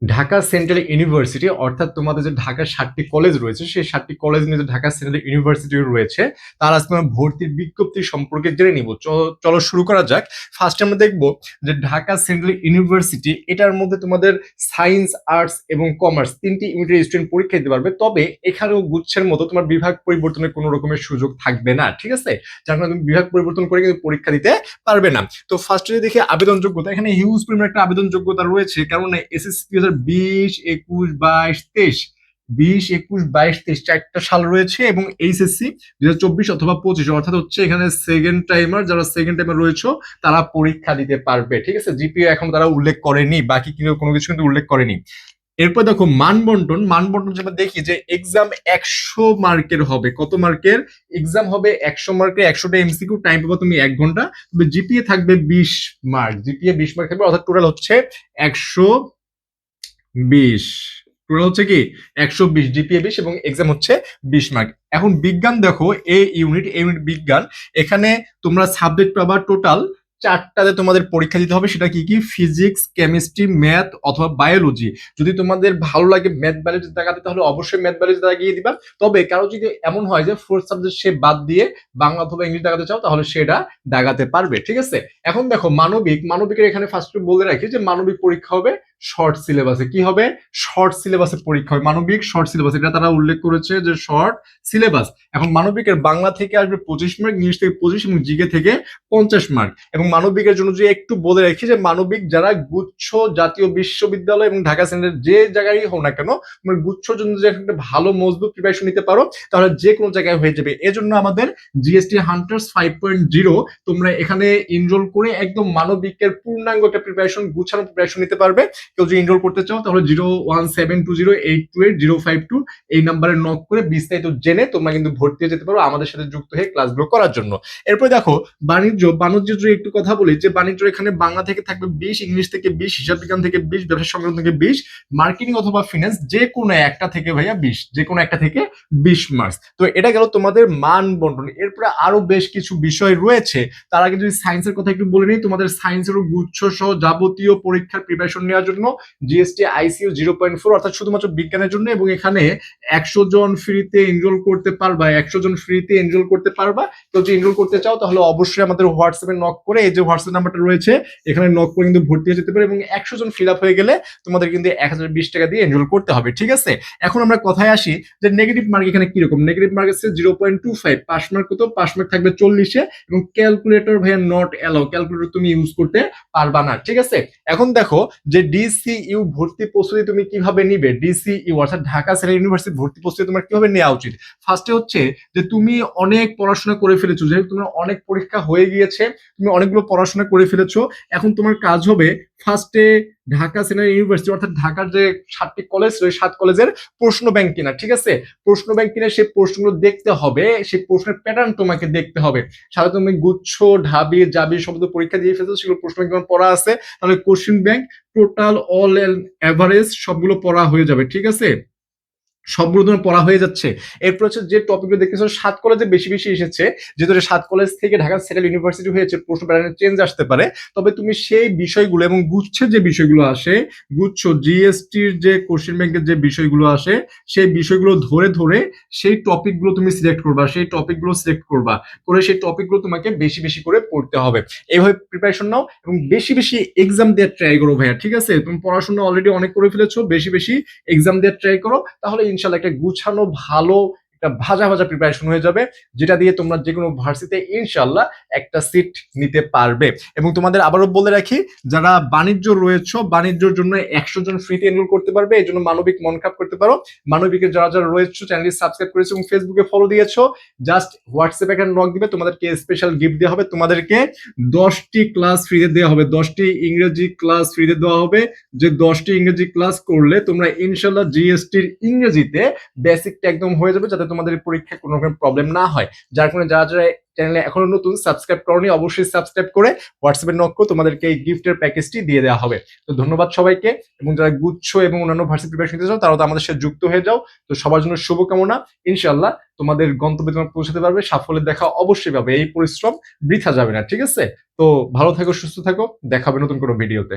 Dhaka central university অর্থাৎ তোমাদের যে ঢাকার 7টি কলেজ রয়েছে সেই 7টি কলেজ নিয়ে যে ঢাকা সেন্ট্রাল ইউনিভার্সিটি রয়েছে তার আজকে আমরা ভর্তির বিজ্ঞপ্তি সম্পর্কে জেনে নিব। চলো শুরু করা যাক। ফার্স্টে আমরা দেখবো যে ঢাকা সেন্ট্রাল ইউনিভার্সিটি এটার মধ্যে তোমাদের সায়েন্স, আর্টস এবং কমার্স তিনটি ইউনিটের স্টুডেন্ট পরীক্ষা দিতে পারবে। তবে এখানেও গুচ্ছের মতো তোমার বিভাগ পরিবর্তনের কোনো রকমের সুযোগ থাকবে না, ঠিক আছে? যার কারণে তুমি বিভাগ পরিবর্তন করে কিন্তু পরীক্ষা দিতে পারবে না। তো ফার্স্টে দেখি আবেদন যোগ্যতা, এখানে হিউজ পরিমাণ একটা আবেদন যোগ্যতা রয়েছে, কারণ এসএসসি 2020, 21, 22, 23, 20, 21, 22, 23 চারটা সাল রয়েছে এবং এইচএসসি 2024 অথবা 25, অর্থাৎ হচ্ছে এখানে সেকেন্ড টাইমার, যারা সেকেন্ড টাইমার রয়েছে তারা পরীক্ষা দিতে পারবে, ঠিক আছে? জিপিএ এখন তারা উল্লেখ করেনি, বাকি কোনো কিছু কিন্তু উল্লেখ করেনি। এরপর দেখো মানবন্টন যেটা দেখি যে এক্সাম 100 মার্কের হবে। কত মার্কের এক্সাম হবে? 100 মার্কের, 100টা এমসিকিউ, টাইম পাবো তুমি 1 ঘন্টা। তবে জিপিএ থাকবে 20 মার্ক, জিপিএ 20 মার্ক থাকবে, অর্থাৎ টোটাল হচ্ছে 120। টোটাল হচ্ছে কি 120, জিপিএ 20 এবং এক্সাম হচ্ছে 20 মার্ক। এখন বিজ্ঞান দেখো, এ ইউনিট বিজ্ঞান, এখানে তোমরা সাবজেক্ট পাবা টোটাল 4টাতে তোমাদের পরীক্ষা দিতে হবে। সেটা কি কি? ফিজিক্স, কেমিস্ট্রি, ম্যাথ অথবা বায়োলজি। যদি তোমাদের ভালো লাগে ম্যাথ বায়োলজি দাগাতে তাহলে অবশ্যই ম্যাথ বায়োলজি দাগিয়ে দিবা। তবে কারো যদি এমন হয় যে ফোর্থ সাবজেক্ট সে বাদ দিয়ে বাংলা অথবা ইংলিশ দাগাতে চাও তাহলে সেটা দাগাতে পারবে, ঠিক আছে? এখন দেখো মানবিকের এখানে ফার্স্ট বলে রাখি যে মানবিক পরীক্ষা হবে শর্ট সিলেবাসে। কি হবে? শর্ট সিলেবাসে পরীক্ষা হবে মানবিক, শর্ট সিলেবাস, এটা তারা উল্লেখ করেছে যে শর্ট সিলেবাস। এখন মানবিকের বাংলা থেকে আসবে 25 মার্ক, ইংলিশ থেকে 25 এবং জিকে থেকে 50 মার্ক। এবং মানবিকের জন্য যে একটু বলে রাখি যে মানবিক যারা গুচ্ছ, জাতীয় বিশ্ববিদ্যালয় এবং ঢাকা সেন্টার যে জায়গায় হোক না কেন, তোমার গুচ্ছর জন্য যে একটা ভালো মজবুত প্রিপারেশন নিতে পারো তাহলে যে কোনো জায়গায় হয়ে যাবে। এজন্য আমাদের জিএসটি হান্টার্স 5.0 তোমরা এখানে এনরোল করে একদম মানবিকের পূর্ণাঙ্গ একটা প্রিপারেশন, গুছানো প্রিপারেশন নিতে পারবে। কেউ যদি এনরোল করতে চাও তাহলে 01720822802 এই নাম্বারে নক করে বিস্তারিত জেনে তোমরা কিন্তু ভর্তি হয়ে যেতে পারো আমাদের সাথে যুক্ত হয়ে ক্লাসগুলো করার জন্য। এরপর দেখো বাণিজ্য যদি একটু কথা বলি, যে বাণিজ্য এখানে বাংলা থেকে থাকবে 20, ইংলিশ থেকে 20, হিসাব বিজ্ঞান থেকে 20, ব্যবসা সংক্রান্ত থেকে 20, মার্কেটিং অথবা ফিনান্স যে কোনো একটা থেকে ভাইয়া 20, যে কোনো একটা থেকে 20 মার্কস। তো এটা গেল তোমাদের মান বন্টন। এরপরে আরো বেশ কিছু বিষয় রয়েছে। তার আগে যদি সায়েন্সের কথা একটু বলে নিই, তোমাদের সায়েন্সেরও গুচ্ছ সহ যাবতীয় পরীক্ষার প্রিপারেশন নেওয়ার জন্য জিএসটি আইসিইউ 0.4, অর্থাৎ শুধুমাত্র বিজ্ঞানের জন্য, এবং এখানে 100 জন ফ্রিতে এনরোল করতে পারবা, 100 জন ফ্রিতে এনরোল করতে পারবা। তো যদি এনরোল করতে চাও তাহলে অবশ্যই আমাদের হোয়াটসঅ্যাপে নক করে, এই যে হোয়াটসঅ্যাপ নাম্বারটা রয়েছে এখানে নক করে কিন্তু ভর্তি হয়ে যেতে পারে, এবং 100 জন ফিল আপ হয়ে গেলে তোমাদের কিন্তু 1020 টাকা দিয়ে এনরোল করতে হবে, ঠিক আছে? এখন আমরা কথায় আসি যে নেগেটিভ মার্ক এখানে কিরকম। নেগেটিভ মার্ক আছে 0.25, পাস মার্ক কত? পাস মার্ক থাকবে 40-এ, এবং ক্যালকুলেটর ভাইয়া নট অ্যালাউ, ক্যালকুলেটর তুমি ইউজ করতে পারবা না, ঠিক আছে? এখন দেখো যে ডিসিইউ ভর্তি প্রস্তুতি তুমি কিভাবে নিবে। ডিসিইউ অর্থাৎ ঢাকা সেন্ট্রাল ইউনিভার্সিটি ভর্তি প্রস্তুতি তোমার কিভাবে নেওয়া উচিত? ফার্স্টে হচ্ছে যে তুমি অনেক পড়াশোনা করে ফেলেছো, যেহেতু তোমার অনেক পরীক্ষা হয়ে গিয়েছে, তুমি অনেকগুলো পড়াশোনা করে ফেলেছো, এখন তোমার কাজ হবে ফার্স্টে ঢাকা সেন্ট্রাল ইউনিভার্সিটি অর্থাৎ ঢাকার যে 7টি কলেজ, ওই 7 কলেজের প্রশ্ন ব্যাংক কিনা, ঠিক আছে? প্রশ্ন ব্যাংক কিনে সেই প্রশ্নগুলো দেখতে হবে, সেই প্রশ্নের প্যাটার্ন তোমাকে দেখতে হবে। সাধারণত তুমি গুচ্ছ, ঢাবি, জাবি শব্দ পরীক্ষা দিয়ে ফেলছো, সেগুলো প্রশ্ন ব্যাংক তোমার পড়া আছে, তাহলে question bank total all average সবগুলো পড়া হয়ে যাবে, ঠিক আছে? সবগুলো তোমার পড়া হয়ে যাচ্ছে। এরপর হচ্ছে যে টপিকগুলো দেখতেছো 7 কলেজে বেশি বেশি এসেছে, যেহেতু 7 কলেজ থেকে ঢাকা সেন্ট্রাল ইউনিভার্সিটি হয়েছে, প্রশ্ন প্যাটার্নে চেঞ্জ আসতে পারে। তবে তুমি সেই বিষয়গুলো এবং গুচ্ছের যে বিষয়গুলো আসে, গুচ্ছ জিএসটির যে কোশ্চেন ব্যাংকের যে বিষয়গুলো আসে, সেই বিষয়গুলো ধরে ধরে সেই টপিকগুলো তুমি সিলেক্ট করবা, সেই টপিকগুলো সিলেক্ট করবা, করে সেই টপিকগুলো তোমাকে বেশি বেশি করে পড়তে হবে। এইভাবে প্রিপারেশন নাও এবং বেশি বেশি এক্সাম দেওয়ার ট্রাই করো ভাইয়া, ঠিক আছে? তুমি পড়াশোনা অলরেডি অনেক করে ফেলেছো, বেশি বেশি এক্সাম দেওয়ার ট্রাই করো, তাহলে ইনশাল্লাহ একটা গুছানো ভালো একটা ভাজা ভাজা প্রিপারেশন হয়ে যাবে, যেটা দিয়ে তোমরা যে কোনো ভার্সিটিতে ইনশাল্লাহ একটা সিট নিতে পারবে। এবং তোমাদের আবারও বলে রাখি, যারা বাণিজ্য রয়েছে বাণিজ্যের জন্য 100 জন ফ্রিতে এনরোল করতে পারবে, এই জন্য মানবিক মন খারাপ করতে পারো। মানবিকের যারা যারা রয়েছে চ্যানেলটি সাবস্ক্রাইব করেছো এবং ফেসবুকে ফলো দিয়েছো, জাস্ট হোয়াটসঅ্যাপে একটা নক দিবে, তোমাদেরকে স্পেশাল গিফট দেওয়া হবে। তোমাদেরকে 10টি ক্লাস ফ্রিতে দেওয়া হবে, 10টি ইংরেজি ক্লাস ফ্রিতে দেওয়া হবে, যে 10টি ইংরেজি ক্লাস করলে তোমরা ইনশাল্লাহ জিএসটির ইংরেজিতে বেসিকটা একদম হয়ে যাবে, যাতে তোমাদের পরীক্ষায় কোনো রকম প্রবলেম না হয়। যার কারণে যারা যারা চ্যানেলে এখনো নতুন সাবস্ক্রাইব করনি অবশ্যই সাবস্ক্রাইব করে হোয়াটসঅ্যাপে নক করে তোমাদেরকে এই গিফটের প্যাকেজটি দিয়ে দেওয়া হবে। তো ধন্যবাদ সবাইকে, এবং যারা গুচ্ছ এবং অন্যান্য ভার্সিটি প্রিপারেশন নিতে চাও তারাও তো আমাদের সাথে যুক্ত হয়ে যাও। তো সবার জন্য শুভকামনা, ইনশাল্লাহ তোমাদের গন্তব্যে তোমরা পৌঁছাতে পারবে, সাফল্যের দেখা অবশ্যই পাবে, এই পরিশ্রম বৃথা যাবে না, ঠিক আছে? তো ভালো থাকো, সুস্থ থাকো, দেখা হবে নতুন কোনো ভিডিওতে।